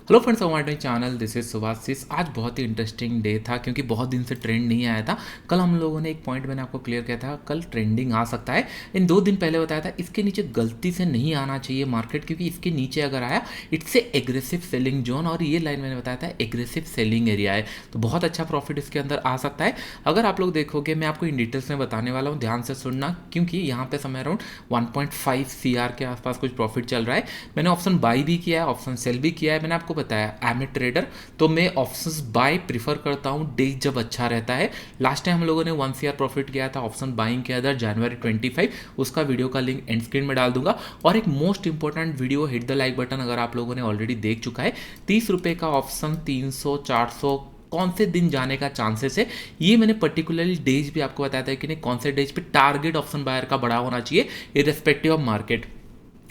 Hello friends, हमारे channel this is Subhashis. आज बहुत ही इंटरेस्टिंग डे था क्योंकि बहुत दिन से ट्रेंड नहीं आया था। कल हम लोगों ने एक पॉइंट मैंने आपको क्लियर किया था, कल ट्रेंडिंग आ सकता है। इन 2 दिन पहले बताया था इसके नीचे गलती से नहीं आना चाहिए मार्केट, क्योंकि इसके नीचे अगर आया it's a aggressive selling zone, और ये लाइन मैंने बताया था एग्रेसिव सेलिंग एरिया है, तो बहुत अच्छा प्रॉफिट इसके अंदर आ सकता है। अगर आप लोग देखोगे, मैं आपको इन डिटेल्स में बताने वाला हूँ, ध्यान से सुनना, क्योंकि यहाँ पे समय अराउंड 1.5 CR के आसपास कुछ प्रॉफिट चल रहा है। मैंने ऑप्शन बाई भी किया है, ऑप्शन सेल भी किया है। मैंने आपको बताया आई एम ए ट्रेडर, तो मैं ऑप्शंस बाय प्रीफर करता हूँ डे जब अच्छा रहता है। लास्ट टाइम हम लोगों ने 1 CR प्रॉफिट किया था ऑप्शन बाइंग के अंदर जनवरी 25, उसका वीडियो का लिंक एंड स्क्रीन में डाल दूंगा। और एक most important video, hit the like button अगर आप लोगों ने ऑलरेडी देख चुका है। 30 रुपये का ऑप्शन 300 400 कौन से दिन जाने का चांसेस है, ये मैंने पर्टिकुलरली डेज भी आपको बताया था कि नहीं, कौन से डेज पे टारगेट ऑप्शन बायर का बड़ा होना चाहिए इररिस्पेक्टिव ऑफ मार्केट।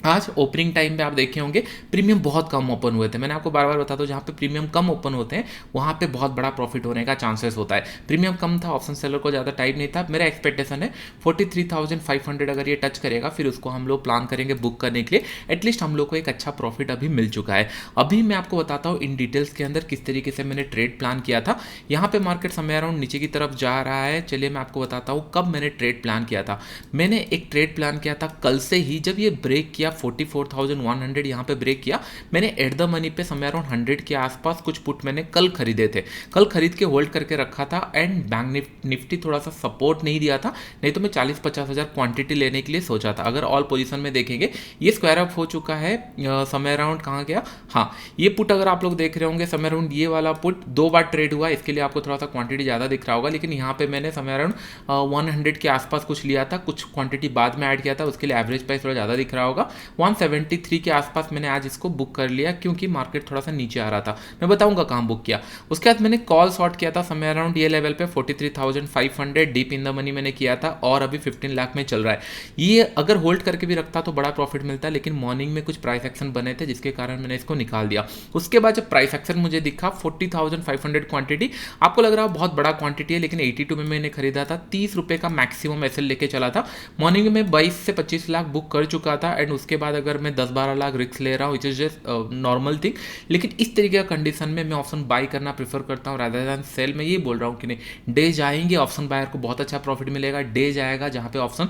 आज ओपनिंग टाइम पे आप देखे होंगे प्रीमियम बहुत कम ओपन हुए थे। मैंने आपको बार बार बताता हूँ, जहाँ पे प्रीमियम कम ओपन होते हैं वहाँ पे बहुत बड़ा प्रॉफिट होने का चांसेस होता है। प्रीमियम कम था, ऑप्शन सेलर को ज़्यादा टाइम नहीं था। मेरा एक्सपेक्टेशन है 43,500 अगर ये टच करेगा, फिर उसको हम लोग प्लान करेंगे बुक करने के लिए। एटलीस्ट हम लोग को एक अच्छा प्रॉफिट अभी मिल चुका है। अभी मैं आपको बताता हूँ इन डिटेल्स के अंदर किस तरीके से मैंने ट्रेड प्लान किया था। यहाँ पे मार्केट समय अराउंड नीचे की तरफ जा रहा है। चलिए मैं आपको बताता हूँ कब मैंने ट्रेड प्लान किया था। मैंने एक ट्रेड प्लान किया था कल से ही, जब ये ब्रेक किया 44,100 यहाँ पे ब्रेक किया। मैंने एट द मनी पे समय अराउंड 100 के आसपास कुछ पुट मैंने कल खरीदे थे, कल खरीद के होल्ड करके रखा था। एंड बैंक निफ्टी थोड़ा सा सपोर्ट नहीं दिया था, नहीं तो मैं 40-50 हज़ार क्वांटिटी लेने के लिए सोचा था। अगर ऑल पोजीशन में देखेंगे ये स्क्वायर अप हो चुका है। समय अराउंड कहाँ गया, हाँ ये पुट अगर आप लोग देख रहे होंगे, समय अराउंड ये वाला पुट 2 बार ट्रेड हुआ, इसके लिए आपको थोड़ा सा क्वांटिटी ज़्यादा दिख रहा होगा। लेकिन यहाँ पे मैंने समय अराउंड 100 के आसपास कुछ लिया था, कुछ क्वांटिटी बाद में ऐड किया था, उसके लिए एवरेज प्राइस थोड़ा ज़्यादा दिख रहा होगा। 173 के आसपास मैंने आज इसको बुक कर लिया, क्योंकि मार्केट थोड़ा सा नीचे आ रहा था। मैं बताऊंगा कहाँ बुक किया। उसके बाद मैंने कॉल शॉर्ट किया था समय अराउंड ये लेवल पे 43,500 डीप इन द मनी मैंने किया था, और अभी 15 लाख में चल रहा है। ये अगर होल्ड करके भी रखता तो बड़ा प्रॉफिट मिलता, लेकिन मॉर्निंग में कुछ प्राइस एक्शन बने थे जिसके कारण मैंने इसको निकाल दिया। उसके बाद जब प्राइस एक्शन मुझे दिखा 40,500 क्वांटिटी, आपको लग रहा है बहुत बड़ा क्वांटिटी है, लेकिन 82 में मैंने खरीदा था। 30 रुपये का मैक्सिमम एसएल लेके चला था। मॉर्निंग में 22 से 25 लाख बुक कर चुका था। एंड उसके बाद अगर मैं 10-12 लाख रिस्क ले रहा हूँ, it is just normal thing. लेकिन इस तरीके का कंडीशन में मैं ऑप्शन बाय करना प्रेफर करता हूँ रादर दैन सेल। मैं ये बोल रहा हूँ कि नहीं, डे जाएंगे ऑप्शन बायर को बहुत अच्छा प्रॉफिट मिलेगा, डे जाएगा जहाँ पे ऑप्शन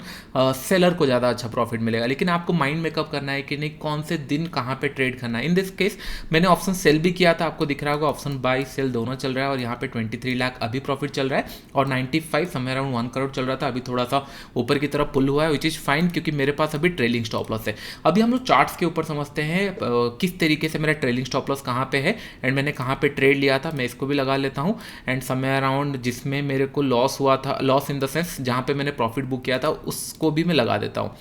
सेलर को ज़्यादा अच्छा प्रॉफिट मिलेगा। लेकिन आपको माइंड मेकअप करना है कि नहीं, कौन से दिन कहाँ पे ट्रेड करना है। इन दिस केस मैंने ऑप्शन सेल भी किया था, आपको दिख रहा होगा ऑप्शन बाय सेल दोनों चल रहा है, और यहाँ पे 23 लाख अभी प्रॉफिट चल रहा है, और 95 समय अराउंड 1 करोड़ चल रहा था। अभी थोड़ा सा ऊपर की तरफ पुल हुआ है, विच इज फाइन, क्योंकि मेरे पास अभी ट्रेलिंग स्टॉप लॉस है। अभी हम लोग चार्ट्स के ऊपर समझते हैं किस तरीके से मेरा ट्रेलिंग स्टॉप लॉस कहाँ पे है एंड मैंने कहाँ पे ट्रेड लिया था। मैं इसको भी लगा लेता हूँ। एंड समय अराउंड जिसमें मेरे को लॉस हुआ था, लॉस इन द सेंस जहाँ पे मैंने प्रॉफिट बुक किया था, उसको भी मैं लगा देता हूँ।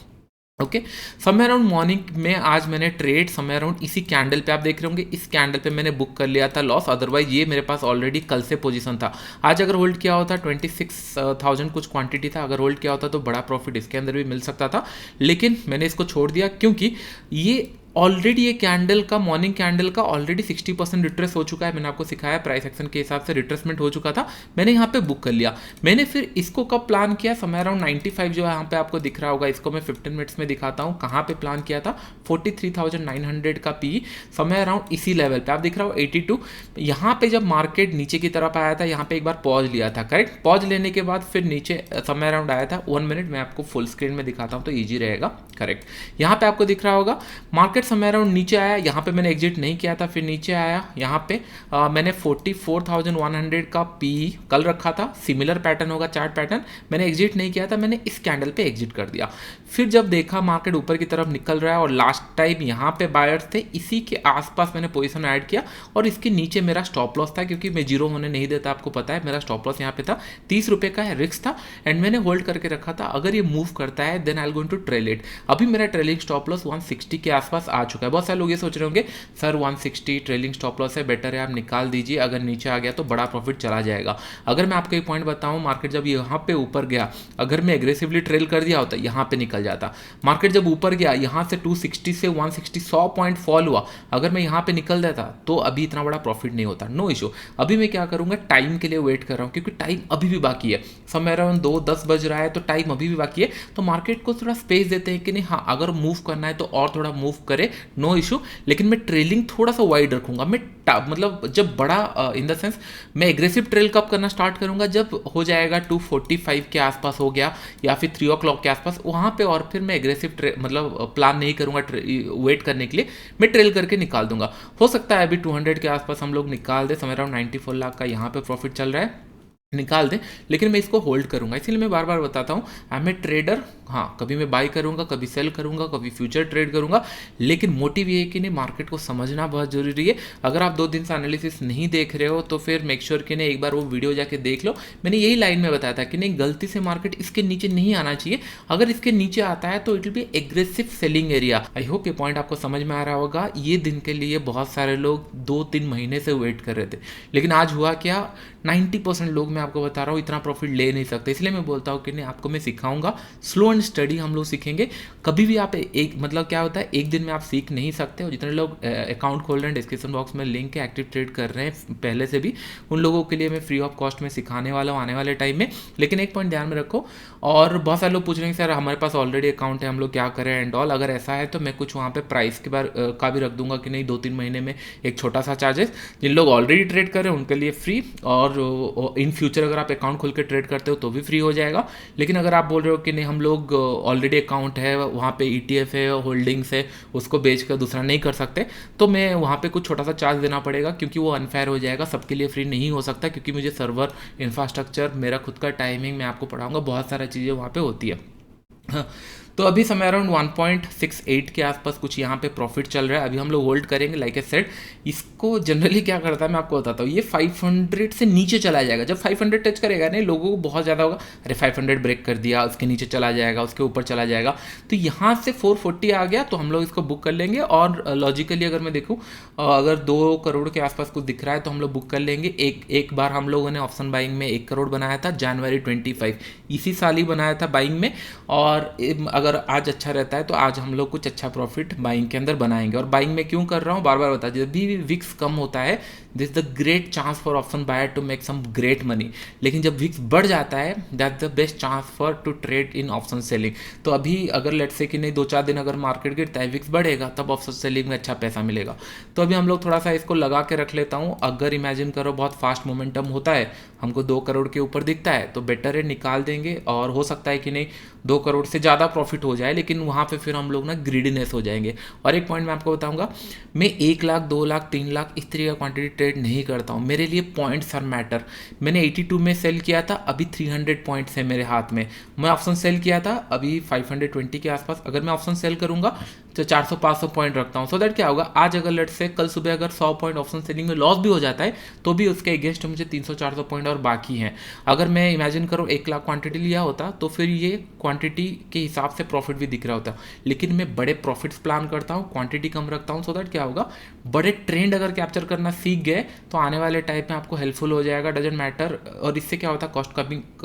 ओके समय अराउंड मॉर्निंग में आज मैंने ट्रेड समय अराउंड इसी कैंडल पे आप देख रहे होंगे, इस कैंडल पे मैंने बुक कर लिया था लॉस। अदरवाइज ये मेरे पास ऑलरेडी कल से पोजीशन था। आज अगर होल्ड किया होता 26,000 कुछ क्वांटिटी था, अगर होल्ड किया होता तो बड़ा प्रॉफिट इसके अंदर भी मिल सकता था। लेकिन मैंने इसको छोड़ दिया, क्योंकि ये ऑलरेडी ये कैंडल का, मॉर्निंग कैंडल का ऑलरेडी 60% रिट्रेस हो चुका है। मैंने आपको सिखाया प्राइस एक्शन के हिसाब से रिट्रेसमेंट हो चुका था, मैंने यहाँ पे बुक कर लिया। मैंने फिर इसको कब प्लान किया, समय अराउंड 95 जो है यहाँ पे आपको दिख रहा होगा, इसको मैं 15 मिनट्स में दिखाता हूँ कहाँ पे प्लान किया था। 43,900 का पी, समय अराउंड इसी लेवल पे आप दिख रहा हो 82। यहाँ पे जब मार्केट नीचे की तरफ आया था, यहाँ पे एक बार पॉज लिया था, करेक्ट। पॉज लेने के बाद फिर नीचे समय अराउंड आया था। 1 मिनट मैं आपको फुल स्क्रीन में दिखाता हूँ तो ईजी रहेगा, करेक्ट। यहाँ पे आपको दिख रहा होगा मार्केट समय अराउंड नीचे आया, यहाँ पे मैंने एग्जिट नहीं किया था, फिर नीचे आया। यहाँ पे मैंने 44,100 का पी कल रखा था, सिमिलर पैटर्न होगा चार्ट पैटर्न, मैंने एग्जिट नहीं किया था, मैंने इस कैंडल पे एग्जिट कर दिया। फिर जब देखा मार्केट ऊपर की तरफ निकल रहा है, और लास्ट टाइम यहाँ पे बायर्स थे, इसी के आसपास मैंने पोजीशन ऐड किया, और इसके नीचे मेरा स्टॉप लॉस था, क्योंकि मैं जीरो होने नहीं देता, आपको पता है मेरा स्टॉप लॉस यहाँ पे था 30 रुपये का है, रिस्क था। एंड मैंने होल्ड करके रखा था, अगर ये मूव करता है then I am going to trail it. अभी मेरा ट्रेलिंग स्टॉप लॉस 160 के आसपास आ चुका है। बहुत सारे लोग ये सोच रहे होंगे सर 160 ट्रेलिंग स्टॉप लॉस है, बेटर है आप निकाल दीजिए, अगर नीचे आ गया तो बड़ा प्रॉफिट चला जाएगा। अगर मैं आपको एक पॉइंट बताऊं, मार्केट जब यहाँ पे ऊपर गया, अगर मैं एग्रेसिवली ट्रेल कर दिया होता यहाँ पे निकल जाता। मार्केट जब ऊपर गया यहाँ से 260 से 160 100 पॉइंट फॉल हुआ, अगर मैं यहाँ पे निकल देता तो अभी इतना बड़ा प्रॉफिट नहीं होता, नो इशू। अभी मैं क्या करूँगा, टाइम के लिए वेट कर रहा हूँ, क्योंकि टाइम अभी भी बाकी है। समय अराउंड 2:10 बज रहा है, तो टाइम अभी भी बाकी है, तो मार्केट को थोड़ा स्पेस देते हैं कि नहीं, हाँ अगर मूव करना है तो और थोड़ा मूव करे, रहे, नो इशू, लेकिन मैं ट्रेलिंग थोड़ा सा वाइड रखूंगा। मैं मतलब जब बड़ा इन द सेंस मैं एग्रेसिव ट्रेल कब करना स्टार्ट करूंगा, जब हो जाएगा 245 के आसपास हो गया या फिर 3 o'clock के आसपास, वहाँ पे और फिर मैं एग्रेसिव मतलब प्लान नहीं करूंगा वेट करने के लिए, मैं ट्रेल करके निकाल दूंगा। हो सकता है अभी 200 के आसपास हम लोग निकाल दे, समय अराउंड 94 लाख का यहाँ पे प्रॉफिट चल रहा है, निकाल दें, लेकिन मैं इसको होल्ड करूंगा। इसीलिए मैं बार बार बताता हूँ आई एम ए ट्रेडर। हाँ, कभी मैं बाई करूंगा, कभी सेल करूंगा, कभी फ्यूचर ट्रेड करूंगा, लेकिन मोटिव ये है कि नहीं, मार्केट को समझना बहुत जरूरी है। अगर आप 2 दिन से एनालिसिस नहीं देख रहे हो तो फिर मेक श्योर कि नहीं एक बार वो वीडियो जाके देख लो। मैंने यही लाइन में बताया था कि नहीं, गलती से मार्केट इसके नीचे नहीं आना चाहिए। अगर इसके नीचे आता है तो it will be aggressive selling area. I hope ये पॉइंट आपको समझ में आ रहा होगा। ये दिन के लिए बहुत सारे लोग 2-3 महीने से वेट कर रहे थे, लेकिन आज हुआ क्या, 90% लोग, मैं आपको बता रहा हूँ, इतना प्रॉफिट ले नहीं सकते। इसलिए मैं बोलता हूँ कि नहीं, आपको मैं सिखाऊंगा, स्लो एंड स्टडी हम लोग सीखेंगे। कभी भी आप एक मतलब क्या होता है, एक दिन में आप सीख नहीं सकते। और जितने लोग अकाउंट खोल रहे हैं, डिस्क्रिप्शन बॉक्स में लिंक है, एक्टिव ट्रेड कर रहे हैं पहले से भी, उन लोगों के लिए मैं फ्री ऑफ कॉस्ट में सिखाने वाला हूँ आने वाले टाइम में। लेकिन एक पॉइंट ध्यान में रखो, और बहुत सारे लोग पूछ रहे हैं सर हमारे पास ऑलरेडी अकाउंट है, हम लोग क्या करें एंड ऑल। अगर ऐसा है तो मैं कुछ वहाँ पे प्राइस के बार का भी रख दूंगा कि नहीं, 2-3 महीने में एक छोटा सा चार्जेस। जिन लोग ऑलरेडी ट्रेड कर रहे हैं उनके लिए फ्री, और इन फ्यूचर अगर आप अकाउंट खोल के ट्रेड करते हो तो भी फ्री हो जाएगा। लेकिन अगर आप बोल रहे हो कि नहीं, हम लोग ऑलरेडी अकाउंट है, वहाँ पे ETF है, होल्डिंग्स है, उसको बेच कर दूसरा नहीं कर सकते, तो मैं वहाँ पे कुछ छोटा सा चार्ज देना पड़ेगा, क्योंकि वो अनफेयर हो जाएगा। सबके लिए फ्री नहीं हो सकता, क्योंकि मुझे सर्वर, इंफ्रास्ट्रक्चर, मेरा खुद का टाइमिंग, मैं आपको पढ़ाऊंगा, बहुत सारी चीज़ें वहाँ पे होती है। हाँ, तो अभी समय अराउंड 1.68 के आसपास कुछ यहाँ पे प्रॉफिट चल रहा है। अभी हम लोग होल्ड करेंगे, लाइक ए सेड। इसको जनरली क्या करता है मैं आपको बताता हूँ, ये 500 से नीचे चला जाएगा। जब 500 टच करेगा नहीं, लोगों को बहुत ज़्यादा होगा, अरे 500 ब्रेक कर दिया, उसके नीचे चला जाएगा, उसके ऊपर चला जाएगा। तो यहाँ से 440 आ गया तो हम लोग इसको बुक कर लेंगे। और लॉजिकली अगर मैं देखूँ, अगर 2 करोड़ के आसपास कुछ दिख रहा है तो हम लोग बुक कर लेंगे। एक बार हम लोगों ने ऑप्शन बाइंग में 1 करोड़ बनाया था, जनवरी 25 इसी साल ही बनाया था बाइंग में। और अगर आज अच्छा रहता है तो आज हम लोग कुछ अच्छा प्रॉफिट बाइंग के अंदर बनाएंगे। और बाइंग में क्यों कर रहा हूँ, बार बार बता, जब भी विक्स कम होता है, this the great chance for option buyer to make some great money. लेकिन जब विक्स बढ़ जाता है, that the best chance for to trade in option selling. तो अभी अगर लेट से कि नहीं 2-4 दिन अगर मार्केट गिरता है, विक्स बढ़ेगा, तब ऑप्शन सेलिंग में अच्छा पैसा मिलेगा। तो अभी हम लोग थोड़ा सा इसको लगा के रख लेता हूँ। अगर इमेजिन करो बहुत फास्ट मोमेंटम होता है, हमको 2 करोड़ के ऊपर दिखता है, तो बेटर है निकाल देंगे। और हो सकता है कि नहीं 2 करोड़ से ज़्यादा प्रॉफिट हो जाए, लेकिन वहाँ पे फिर हम लोग ना ग्रीडीनेस हो जाएंगे। और एक पॉइंट मैं आपको बताऊंगा, मैं 1 लाख, 2 लाख, 3 लाख इस तरह का क्वांटिटी ट्रेड नहीं करता हूँ। मेरे लिए पॉइंट्स आर मैटर। मैंने 82 में सेल किया था, अभी 300 पॉइंट्स है मेरे हाथ में। मैं ऑप्शन सेल किया था अभी 520 के आसपास। अगर मैं ऑप्शन सेल करूंगा तो 400-500 पॉइंट रखता हूँ। सो दैट क्या होगा, आज अगर लेट से कल सुबह अगर 100 पॉइंट ऑप्शन सेलिंग में लॉस भी हो जाता है, तो भी उसके अगेंस्ट मुझे 300-400 पॉइंट और बाकी हैं। अगर मैं इमेजिन करो 1 लाख क्वांटिटी लिया होता, तो फिर ये क्वांटिटी के हिसाब से प्रॉफिट भी दिख रहा होता। लेकिन मैं बड़े प्रॉफिट्स प्लान करता हूँ, क्वांटिटी कम रखता हूँ। सो दैट क्या होगा, बड़े ट्रेंड अगर कैप्चर करना सीख गए तो आने वाले टाइम में आपको हेल्पफुल हो जाएगा, डजेंट मैटर। और इससे क्या होता है,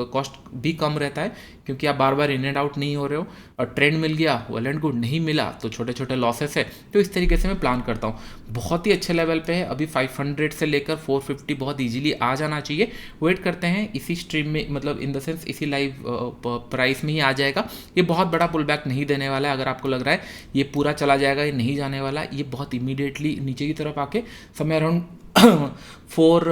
कॉस्ट भी कम रहता है, क्योंकि आप बार बार इन एंड आउट नहीं हो रहे हो। और ट्रेंड मिल गया, वेल एंड गुड, नहीं मिला तो छोटे छोटे लॉसेस है। तो इस तरीके से मैं प्लान करता हूँ। बहुत ही अच्छे लेवल पे है, अभी 500 से लेकर 450 बहुत इजीली आ जाना चाहिए। वेट करते हैं, इसी स्ट्रीम में, मतलब इन द सेंस इसी लाइव प्राइस में ही आ जाएगा। ये बहुत बड़ा पुल बैक नहीं देने वाला है। अगर आपको लग रहा है ये पूरा चला जाएगा, ये नहीं जाने वाला, ये बहुत इमीडिएटली नीचे की तरफ आके समय अराउंड 4,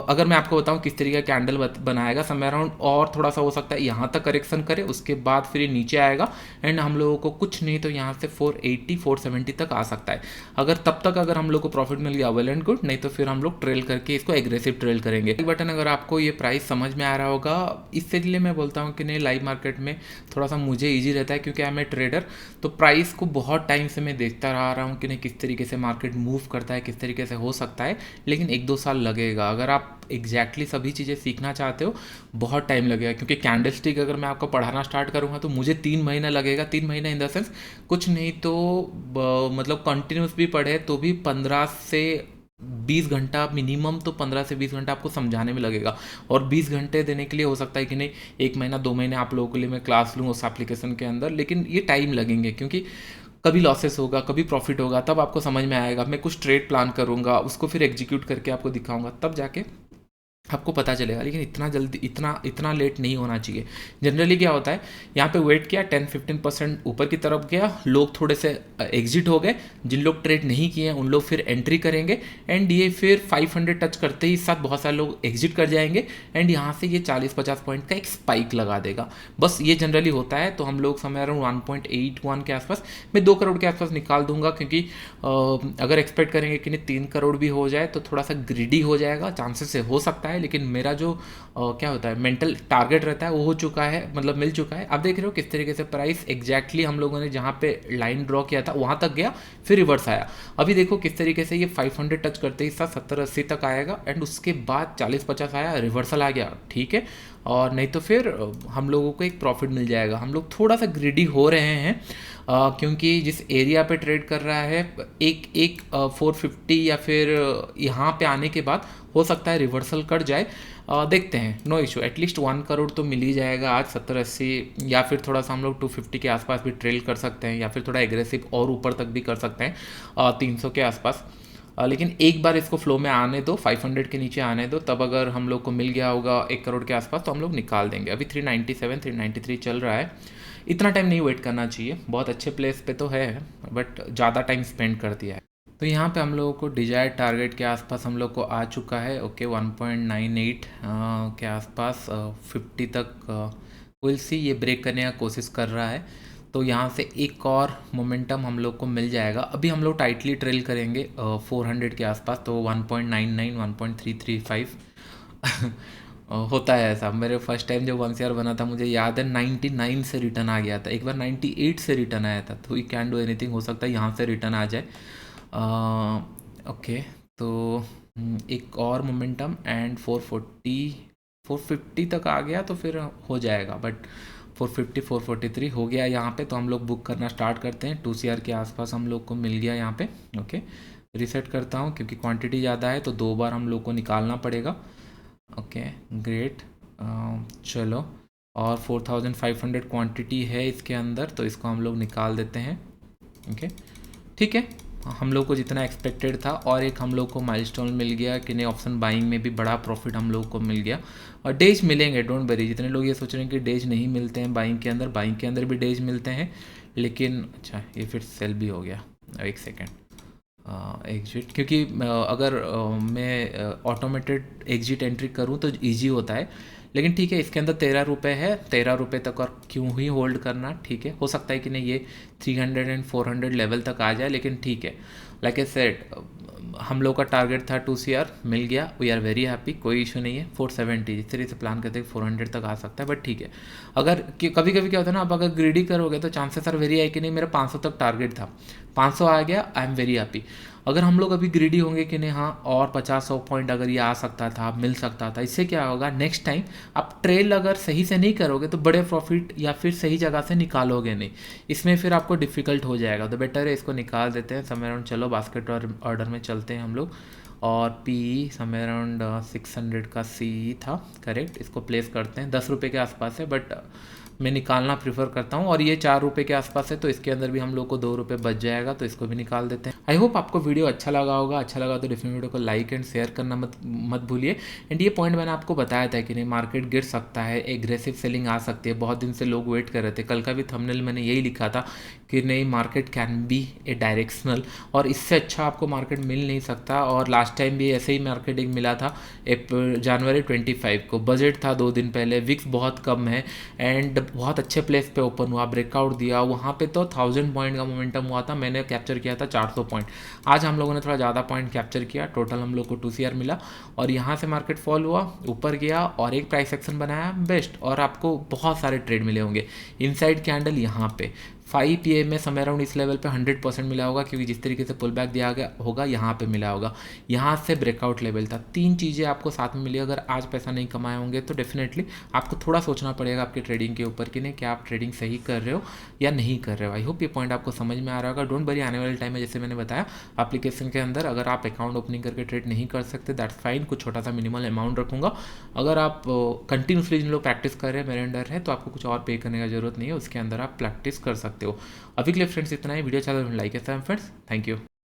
अगर मैं आपको बताऊं किस तरीके का कैंडल बनाएगा, समय अराउंड और थोड़ा सा हो सकता है यहाँ तक करेक्शन करे, उसके बाद फिर ये नीचे आएगा। एंड हम लोगों को कुछ नहीं तो यहाँ से 480-470 तक आ सकता है। अगर तब तक अगर हम लोग को प्रॉफिट मिल गया, वेल एंड गुड, नहीं तो फिर हम लोग ट्रेल करके इसको एग्रेसिव ट्रेल करेंगे। बटन अगर आपको ये प्राइस समझ में आ रहा होगा, इससे लिए मैं बोलता हूँ कि नहीं, लाइव मार्केट में थोड़ा सा मुझे ईजी रहता है, क्योंकि आई एम ए ट्रेडर। तो प्राइस को बहुत टाइम से मैं देखता रहा हूँ कि नहीं किस तरीके से मार्केट मूव करता है, किस तरीके से हो सकता है। लेकिन 1-2 साल लगेगा। अगर आप एग्जैक्टली सभी चीज़ें सीखना चाहते हो, बहुत टाइम लगेगा। क्योंकि कैंडलस्टिक अगर मैं आपको पढ़ाना स्टार्ट करूँगा तो मुझे 3 महीना लगेगा। 3 महीना इन द सेंस कुछ नहीं तो मतलब कंटिन्यूस भी पढ़े तो भी 15 से 20 घंटा मिनिमम, तो 15 से 20 घंटा आपको समझाने में लगेगा। और 20 घंटे देने के लिए हो सकता है कि नहीं 1 महीना 2 महीने आप लोगों के लिए मैं क्लास लूँ उस एप्लीकेशन के अंदर। लेकिन ये टाइम लगेंगे, क्योंकि कभी लॉसेस होगा, कभी प्रॉफिट होगा, तब आपको समझ में आएगा। मैं कुछ ट्रेड प्लान करूँगा, उसको फिर एग्जीक्यूट करके आपको दिखाऊंगा, तब जाके आपको पता चलेगा, लेकिन इतना जल्दी इतना लेट नहीं होना चाहिए। जनरली क्या होता है, यहाँ पे वेट किया, 10-15% ऊपर की तरफ गया, लोग थोड़े से एग्जिट हो गए, जिन लोग ट्रेड नहीं किए हैं उन लोग फिर एंट्री करेंगे, एंड ये फिर 500 टच करते ही साथ बहुत सारे लोग एग्जिट कर जाएंगे, एंड यहाँ से ये 40-50 पॉइंट का एक स्पाइक लगा देगा। बस ये जनरली होता है। तो हम लोग समय अराउंड 1.81 के आसपास, मैं 2 करोड़ के आसपास निकाल दूंगा, क्योंकि अगर एक्सपेक्ट करेंगे कि नहीं 3 करोड़ भी हो जाए तो थोड़ा सा ग्रीडी हो जाएगा, चांसेस से हो सकता है, लेकिन मेरा जो क्या होता है मेंटल टारगेट रहता है वो हो चुका है, मतलब मिल चुका है। आप देख रहे हो किस तरीके से प्राइस एग्जैक्टली हम लोगों ने जहाँ पे लाइन ड्रॉ किया था वहाँ तक गया, फिर रिवर्स आया। अभी देखो किस तरीके से ये 500 टच करते ही साथ 70-80 तक आएगा, एंड उसके बाद 40-50 आया, रिवर्सल आ गया, ठीक है। और नहीं तो फिर हम लोगों को एक प्रॉफिट मिल जाएगा। हम लोग थोड़ा सा ग्रीडी हो रहे हैं, क्योंकि जिस एरिया पे ट्रेड कर रहा है एक 450 या फिर यहाँ पे आने के बाद हो सकता है रिवर्सल कर जाए। देखते हैं, नो इशू, एटलीस्ट 1 करोड़ तो मिल ही जाएगा आज 70-80, या फिर थोड़ा सा हम लोग 250 के आसपास भी ट्रेल कर सकते हैं, या फिर थोड़ा एग्रेसिव और ऊपर तक भी कर सकते हैं 300 के आसपास। लेकिन एक बार इसको फ्लो में आने दो, 500 के नीचे आने दो, तब अगर हम लोग को मिल गया होगा 1 करोड़ के आसपास तो हम लोग निकाल देंगे। अभी 397 393 चल रहा है, इतना टाइम नहीं वेट करना चाहिए। बहुत अच्छे प्लेस पे तो है, बट ज़्यादा टाइम स्पेंड कर दिया है। तो यहाँ पे हम लोगों को डिजायर्ड टारगेट के आसपास हम लोग को आ चुका है, ओके 1.98 के आसपास 50 तक विल सी, ये ब्रेक करने का कोशिश कर रहा है। तो यहाँ से एक और मोमेंटम हम लोग को मिल जाएगा। अभी हम लोग टाइटली ट्रेल करेंगे 400 के आसपास, तो 1.99 1.335 होता है ऐसा। मेरे फर्स्ट टाइम जब 1 CR बना था मुझे याद है 99 से रिटर्न आ गया था, एक बार 98 से रिटर्न आया था। तो वी कैन डू एनीथिंग, हो सकता है यहाँ से रिटर्न आ जाए। ओके, तो एक और मोमेंटम एंड 450 तक आ गया तो फिर हो जाएगा, बट 450 443 हो गया यहाँ पे। तो हम लोग बुक करना स्टार्ट करते हैं। 2 CR के आसपास हम लोग को मिल गया यहाँ पे, ओके। रिसेट करता हूँ क्योंकि क्वांटिटी ज़्यादा है तो 2 बार हम लोग को निकालना पड़ेगा, ओके ग्रेट। चलो, और 4500 क्वांटिटी है इसके अंदर, तो इसको हम लोग निकाल देते हैं, ओके ठीक है। हम लोग को जितना एक्सपेक्टेड था, और एक हम लोग को माइलस्टोन मिल गया कि नहीं, ऑप्शन बाइंग में भी बड़ा प्रॉफिट हम लोग को मिल गया। और डेज मिलेंगे, डोंट वरी। जितने लोग ये सोच रहे हैं कि डेज नहीं मिलते हैं बाइंग के अंदर भी डेज मिलते हैं, लेकिन अच्छा ये फिर सेल भी हो गया। एक सेकेंड, एग्जिट, क्योंकि अगर मैं ऑटोमेटेड एग्जिट एंट्री करूँ तो ईजी होता है, लेकिन ठीक है इसके अंदर 13 रुपये है, 13 रुपये तक और क्यों ही होल्ड करना, ठीक है। हो सकता है कि नहीं ये 300 एंड 400 लेवल तक आ जाए, लेकिन ठीक है। लाइक ए सेड, हम लोग का टारगेट था 2 CR, मिल गया, वी आर वेरी हैप्पी, कोई इशू नहीं है। 470 जिस तरीके से प्लान करते हैं 400 तक आ सकता है, बट ठीक है। अगर कभी कभी क्या होता है ना, आप अगर ग्रीडी करोगे तो चांसेस आर वेरी है कि नहीं, मेरा 500 तक टारगेट था, 500 आ गया, आई एम वेरी हैप्पी। अगर हम लोग अभी ग्रीडी होंगे कि नहीं, हाँ और 50-100 पॉइंट अगर ये आ सकता था, मिल सकता था, इससे क्या होगा, नेक्स्ट टाइम आप ट्रेल अगर सही से नहीं करोगे तो बड़े प्रॉफिट या फिर सही जगह से निकालोगे नहीं, इसमें फिर आपको डिफ़िकल्ट हो जाएगा। तो बेटर है इसको निकाल देते हैं समय अराउंड। चलो बास्केट ऑर्डर में चलते हैं हम लोग, और पी समय अराउंड 600 का सी था, करेक्ट। इसको प्लेस करते हैं, 10 रुपये के आसपास है, बट मैं निकालना प्रीफर करता हूँ। और ये 4 रुपये के आसपास है, तो इसके अंदर भी हम लोग को 2 रुपये बच जाएगा, तो इसको भी निकाल देते हैं। आई होप आपको वीडियो अच्छा लगा होगा। अच्छा लगा तो डेफिनेटली वीडियो को लाइक एंड शेयर करना मत भूलिए। एंड ये पॉइंट मैंने आपको बताया था कि नहीं, मार्केट गिर सकता है, एग्रेसिव सेलिंग आ सकती है। बहुत दिन से लोग वेट कर रहे थे, कल का भी थंबनेल मैंने यही लिखा था कि नहीं, market can be A directional, और इससे अच्छा आपको मार्केट मिल नहीं सकता। और लास्ट टाइम भी ऐसे ही मार्केटिंग मिला था जनवरी 25 को, बजट था 2 दिन पहले, विक्स बहुत कम है, एंड बहुत अच्छे प्लेस पे ओपन हुआ, ब्रेकआउट दिया, वहाँ पे तो 1000 पॉइंट का मोमेंटम हुआ था, मैंने कैप्चर किया था 400 पॉइंट। आज हम लोगों ने थोड़ा ज़्यादा पॉइंट कैप्चर किया, टोटल हम लोग को 2 CR मिला। और यहाँ से मार्केट फॉल हुआ, ऊपर गया और एक प्राइस एक्शन बनाया बेस्ट, और आपको बहुत सारे ट्रेड मिले होंगे। इनसाइड कैंडल यहाँ पे 5 PM में समय अराउंड इस लेवल पे 100% मिला होगा, क्योंकि जिस तरीके से पुल बैक दिया गया होगा यहाँ पे मिला होगा। यहाँ से ब्रेकआउट लेवल था, 3 चीज़ें आपको साथ में मिली। अगर आज पैसा नहीं कमाए होंगे तो डेफिनेटली आपको थोड़ा सोचना पड़ेगा आपकी ट्रेडिंग के ऊपर कि नहीं, क्या आप ट्रेडिंग सही कर रहे हो या नहीं कर रहे हो। आई होप ये पॉइंट आपको समझ में आ रहा होगा। डोंट वरी, आने वाले टाइम में जैसे मैंने बताया एप्लीकेशन के अंदर अगर आप अकाउंट ओपनिंग करके ट्रेड नहीं कर सकते, दैट्स फाइन, कुछ छोटा सा मिनिमल अमाउंट रखूँगा। अगर आप कंटिन्यूसली जिन लोग प्रैक्टिस कर रहे हैं, मेरे अंडर है, तो आपको कुछ और पे करने का जरूरत नहीं है, उसके अंदर आप प्रैक्टिस कर सकते हो। अभी के लिए फ्रेंड्स इतना ही। वीडियो अच्छा लगा like and friends, thank you.